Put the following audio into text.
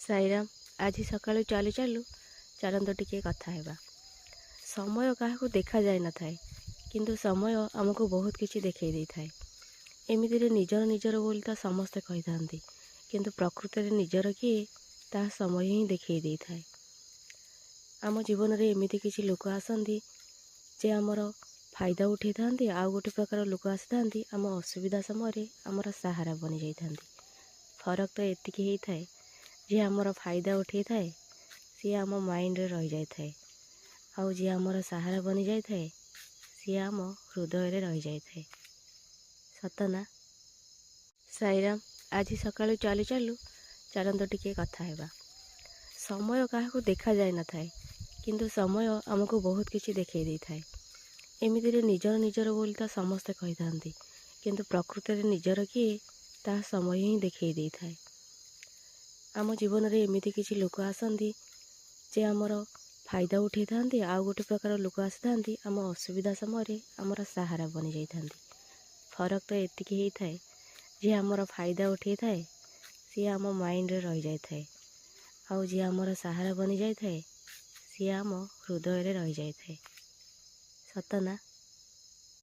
ସାଇରାମ, ଆଜି ସକାଳୁ ଚାଲୁ ଚାଲୁ ଚାଲନ୍ତୁ ଟିକେ କଥା ହେବା। ସମୟ କାହାକୁ ଦେଖାଯାଇ ନଥାଏ, କିନ୍ତୁ ସମୟ ଆମକୁ ବହୁତ କିଛି ଦେଖାଇ ଦେଇଥାଏ। ଏମିତିରେ ନିଜର ନିଜର ବୋଲି ତ ସମସ୍ତେ କହିଥାନ୍ତି, କିନ୍ତୁ ପ୍ରକୃତରେ ନିଜର କିଏ ତାହା ସମୟ ହିଁ ଦେଖାଇ ଦେଇଥାଏ। ଆମ ଜୀବନରେ ଏମିତି କିଛି ଲୋକ ଆସନ୍ତି ଯେ ଆମର ଫାଇଦା ଉଠାଇଥାନ୍ତି, ଆଉ ଗୋଟେ ପ୍ରକାର ଲୋକ ଆସିଥାନ୍ତି ଆମ ଅସୁବିଧା ସମୟରେ ଆମର ସାହାରା ବନିଯାଇଥାନ୍ତି। ଫରକ ତ ଏତିକି ହେଇଥାଏ, ଯିଏ ଆମର ଫାଇଦା ଉଠାଇଥାଏ ସିଏ ଆମ ମାଇଣ୍ଡରେ ରହିଯାଇଥାଏ, ଆଉ ଯିଏ ଆମର ସାହାରା ବନିଯାଇଥାଏ ସିଏ ଆମ ହୃଦୟରେ ରହିଯାଇଥାଏ। ସତ ନା? ସାଇରାମ, ଆଜି ସକାଳୁ ଚାଲୁ ଚାଲୁ ଚାଲନ୍ତୁ ଟିକେ କଥା ହେବା। ସମୟ କାହାକୁ ଦେଖାଯାଇ ନଥାଏ, କିନ୍ତୁ ସମୟ ଆମକୁ ବହୁତ କିଛି ଦେଖାଇ ଦେଇଥାଏ। ଏମିତିରେ ନିଜର ନିଜର ବୋଲି ତ ସମସ୍ତେ କହିଥାନ୍ତି, କିନ୍ତୁ ପ୍ରକୃତରେ ନିଜର କିଏ ତାହା ସମୟ ହିଁ ଦେଖାଇ ଦେଇଥାଏ। ଆମ ଜୀବନରେ ଏମିତି କିଛି ଲୋକ ଆସନ୍ତି ଯେ ଆମର ଫାଇଦା ଉଠାଇଥାନ୍ତି, ଆଉ ଗୋଟେ ପ୍ରକାର ଲୋକ ଆସିଥାନ୍ତି ଆମ ଅସୁବିଧା ସମୟରେ ଆମର ସାହାରା ବନିଯାଇଥାନ୍ତି। ଫରକ ତ ଏତିକି ହେଇଥାଏ, ଯିଏ ଆମର ଫାଇଦା ଉଠାଇଥାଏ ସିଏ ଆମ ମାଇଣ୍ଡରେ ରହିଯାଇଥାଏ, ଆଉ ଯିଏ ଆମର ସାହାରା ବନିଯାଇଥାଏ ସିଏ ଆମ ହୃଦୟରେ ରହିଯାଇଥାଏ। ସତ ନା?